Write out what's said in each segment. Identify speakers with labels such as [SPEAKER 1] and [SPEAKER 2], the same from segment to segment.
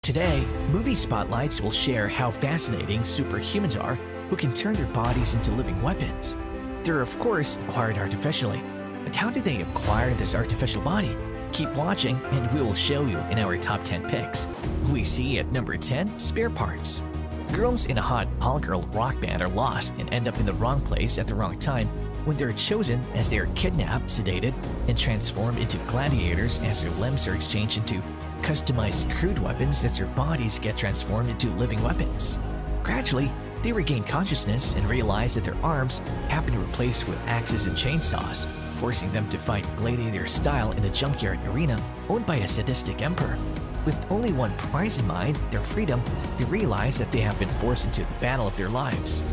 [SPEAKER 1] Today, movie spotlights will share how fascinating superhumans are who can turn their bodies into living weapons. They're of course acquired artificially. But how do they acquire this artificial body? Keep watching and we will show you in our top 10 picks. We see at number 10, spare parts. Girls in a hot all-girl rock band are lost and end up in the wrong place at the wrong time when they're chosen, as they are kidnapped, sedated, and transformed into gladiators as their limbs are exchanged into customized crude weapons as their bodies get transformed into living weapons. Gradually, they regain consciousness and realize that their arms have been replaced with axes and chainsaws, forcing them to fight gladiator style in a junkyard arena owned by a sadistic emperor. With only one prize in mind, their freedom, they realize that they have been forced into the battle of their lives.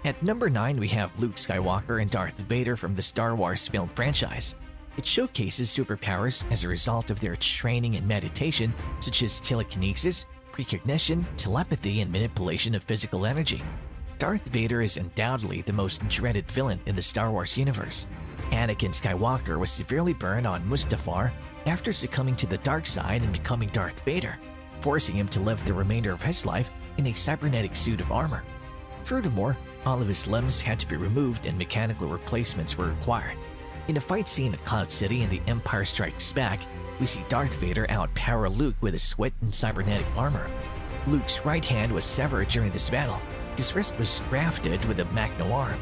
[SPEAKER 1] At number 9, we have Luke Skywalker and Darth Vader from the Star Wars film franchise. It showcases superpowers as a result of their training and meditation, such as telekinesis, precognition, telepathy, and manipulation of physical energy. Darth Vader is undoubtedly the most dreaded villain in the Star Wars universe. Anakin Skywalker was severely burned on Mustafar after succumbing to the dark side and becoming Darth Vader, forcing him to live the remainder of his life in a cybernetic suit of armor. Furthermore, all of his limbs had to be removed and mechanical replacements were required. In a fight scene at Cloud City in The Empire Strikes Back, we see Darth Vader outpower Luke with his sweat and cybernetic armor. Luke's right hand was severed during this battle. His wrist was grafted with a Magno arm.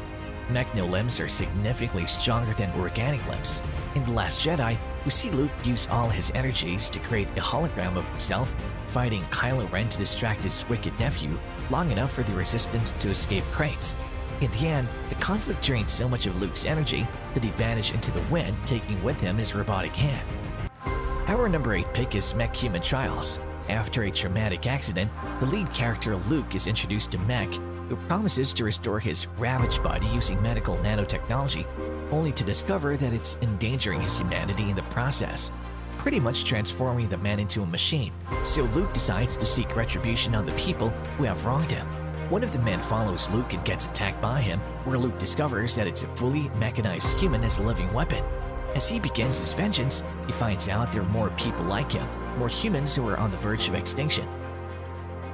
[SPEAKER 1] Magno limbs are significantly stronger than organic limbs. In The Last Jedi, we see Luke use all his energies to create a hologram of himself, fighting Kylo Ren to distract his wicked nephew long enough for the Resistance to escape crates. In the end, the conflict drained so much of Luke's energy that he vanished into the wind, taking with him his robotic hand. Our number 8 pick is Mech Human Trials. After a traumatic accident, the lead character Luke is introduced to Mech, who promises to restore his ravaged body using medical nanotechnology, only to discover that it's endangering his humanity in the process, pretty much transforming the man into a machine. So Luke decides to seek retribution on the people who have wronged him. One of the men follows Luke and gets attacked by him, where Luke discovers that it's a fully mechanized human as a living weapon. As he begins his vengeance, he finds out there are more people like him, more humans who are on the verge of extinction.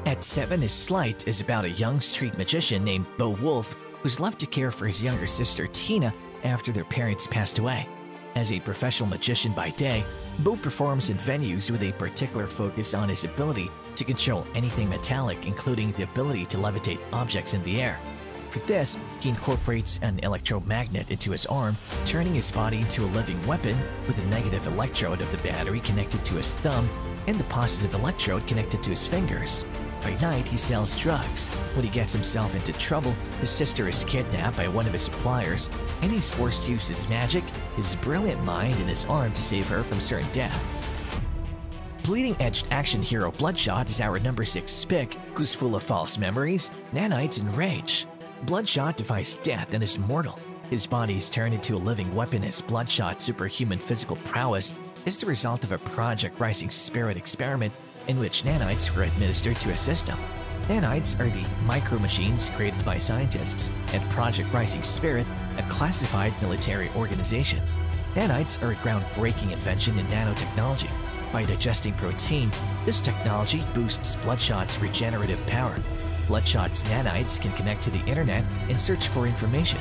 [SPEAKER 1] At 7 is Slight is about a young street magician named Bo Wolf who's left to care for his younger sister Tina after their parents passed away. As a professional magician by day, Bo performs in venues with a particular focus on his ability to control anything metallic, including the ability to levitate objects in the air. For this, he incorporates an electromagnet into his arm, turning his body into a living weapon with the negative electrode of the battery connected to his thumb and the positive electrode connected to his fingers. By night, he sells drugs. When he gets himself into trouble, his sister is kidnapped by one of his suppliers, and he's forced to use his magic, his brilliant mind, and his arm to save her from certain death. Bleeding-edged action hero Bloodshot is our number 6 pick, who's full of false memories, nanites, and rage. Bloodshot defies death and is immortal. His body is turned into a living weapon as Bloodshot's superhuman physical prowess is the result of a Project Rising Spirit experiment in which nanites were administered to a system. Nanites are the micro-machines created by scientists at Project Rising Spirit, a classified military organization. Nanites are a groundbreaking invention in nanotechnology. By digesting protein, this technology boosts Bloodshot's regenerative power. Bloodshot's nanites can connect to the internet and search for information.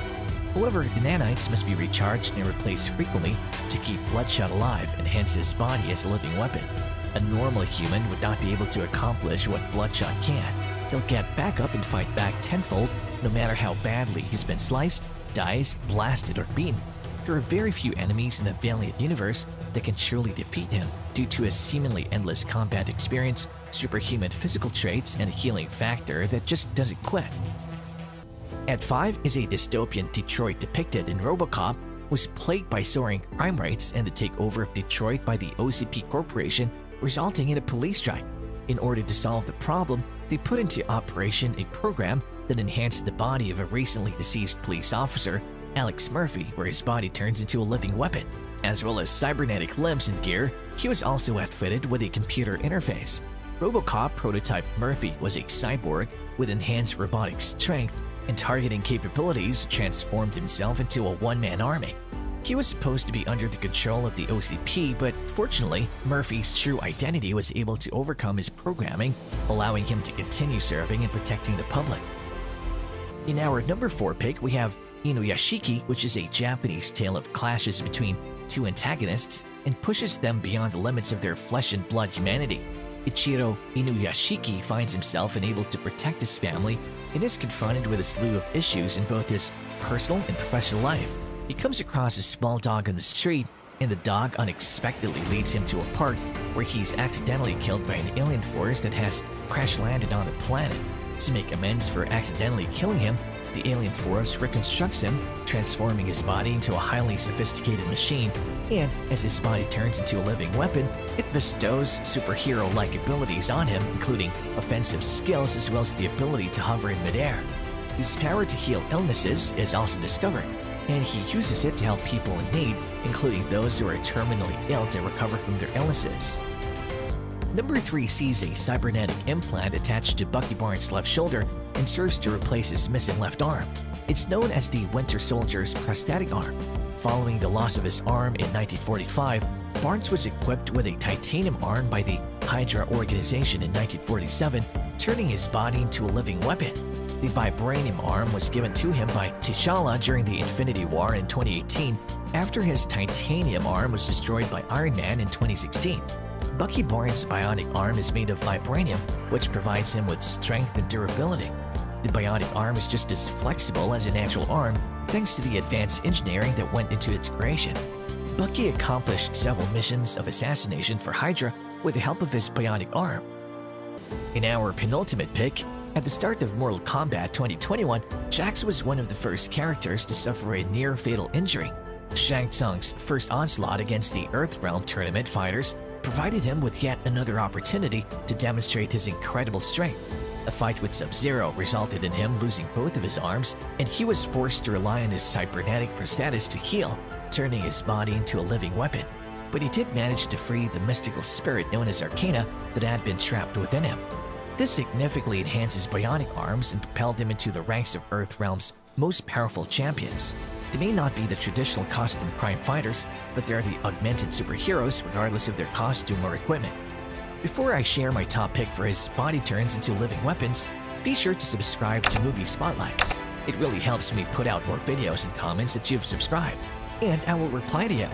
[SPEAKER 1] However, the nanites must be recharged and replaced frequently to keep Bloodshot alive and hence his body as a living weapon. A normal human would not be able to accomplish what Bloodshot can. He'll get back up and fight back tenfold no matter how badly he's been sliced, diced, blasted, or beaten. There are very few enemies in the Valiant universe that can truly defeat him due to his seemingly endless combat experience, superhuman physical traits, and a healing factor that just doesn't quit. At 5 is a dystopian Detroit depicted in RoboCop was plagued by soaring crime rates and the takeover of Detroit by the OCP Corporation, resulting in a police strike. In order to solve the problem, they put into operation a program that enhanced the body of a recently deceased police officer, Alex Murphy, where his body turns into a living weapon. As well as cybernetic limbs and gear, he was also outfitted with a computer interface. RoboCop prototype Murphy was a cyborg with enhanced robotic strength and targeting capabilities, transformed himself into a one-man army. He was supposed to be under the control of the OCP, but fortunately, Murphy's true identity was able to overcome his programming, allowing him to continue serving and protecting the public. In our number 4 pick, we have Inuyashiki, which is a Japanese tale of clashes between two antagonists and pushes them beyond the limits of their flesh and blood humanity. Ichiro Inuyashiki finds himself unable to protect his family and is confronted with a slew of issues in both his personal and professional life. He comes across a small dog on the street, and the dog unexpectedly leads him to a park where he's accidentally killed by an alien force that has crash-landed on the planet. To make amends for accidentally killing him, the alien force reconstructs him, transforming his body into a highly sophisticated machine, and as his body turns into a living weapon, it bestows superhero-like abilities on him, including offensive skills as well as the ability to hover in midair. His power to heal illnesses is also discovered, and he uses it to help people in need, including those who are terminally ill, to recover from their illnesses. Number 3 sees a cybernetic implant attached to Bucky Barnes' left shoulder and serves to replace his missing left arm. It's known as the Winter Soldier's prosthetic arm. Following the loss of his arm in 1945, Barnes was equipped with a titanium arm by the Hydra organization in 1947, turning his body into a living weapon. The vibranium arm was given to him by T'Challa during the Infinity War in 2018, after his titanium arm was destroyed by Iron Man in 2016. Bucky Barnes' bionic arm is made of vibranium, which provides him with strength and durability. The bionic arm is just as flexible as a natural arm, thanks to the advanced engineering that went into its creation. Bucky accomplished several missions of assassination for Hydra with the help of his bionic arm. In our penultimate pick, at the start of Mortal Kombat 2021, Jax was one of the first characters to suffer a near-fatal injury. Shang Tsung's first onslaught against the Earthrealm tournament fighters provided him with yet another opportunity to demonstrate his incredible strength. A fight with Sub-Zero resulted in him losing both of his arms, and he was forced to rely on his cybernetic prosthesis to heal, turning his body into a living weapon. But he did manage to free the mystical spirit known as Arcana that had been trapped within him. This significantly enhanced his bionic arms and propelled him into the ranks of Earthrealm's most powerful champions. They may not be the traditional costume crime fighters, but they are the augmented superheroes regardless of their costume or equipment. Before I share my top pick for his body turns into living weapons, be sure to subscribe to Movie Spotlights. It really helps me put out more videos and comments that you've subscribed, and I will reply to you.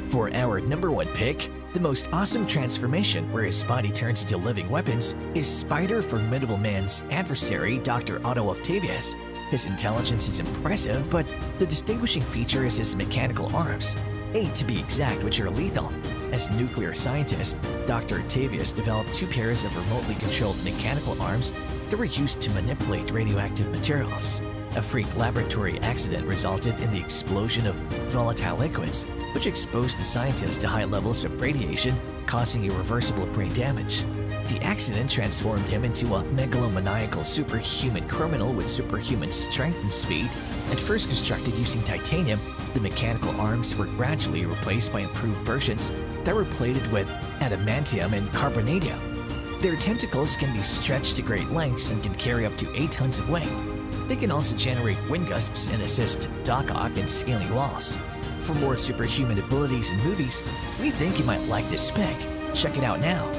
[SPEAKER 1] For our number 1 pick, the most awesome transformation where his body turns into living weapons is Spider Formidable Man's adversary, Dr. Otto Octavius. His intelligence is impressive, but the distinguishing feature is his mechanical arms, 8 to be exact, which are lethal. As a nuclear scientist, Dr. Octavius developed 2 pairs of remotely controlled mechanical arms that were used to manipulate radioactive materials. A freak laboratory accident resulted in the explosion of volatile liquids, which exposed the scientist to high levels of radiation, causing irreversible brain damage. The accident transformed him into a megalomaniacal superhuman criminal with superhuman strength and speed. At first constructed using titanium, the mechanical arms were gradually replaced by improved versions that were plated with adamantium and carbonadium. Their tentacles can be stretched to great lengths and can carry up to 8 tons of weight. They can also generate wind gusts and assist Doc-Ock in scaling walls. For more superhuman abilities in movies, we think you might like this pick. Check it out now.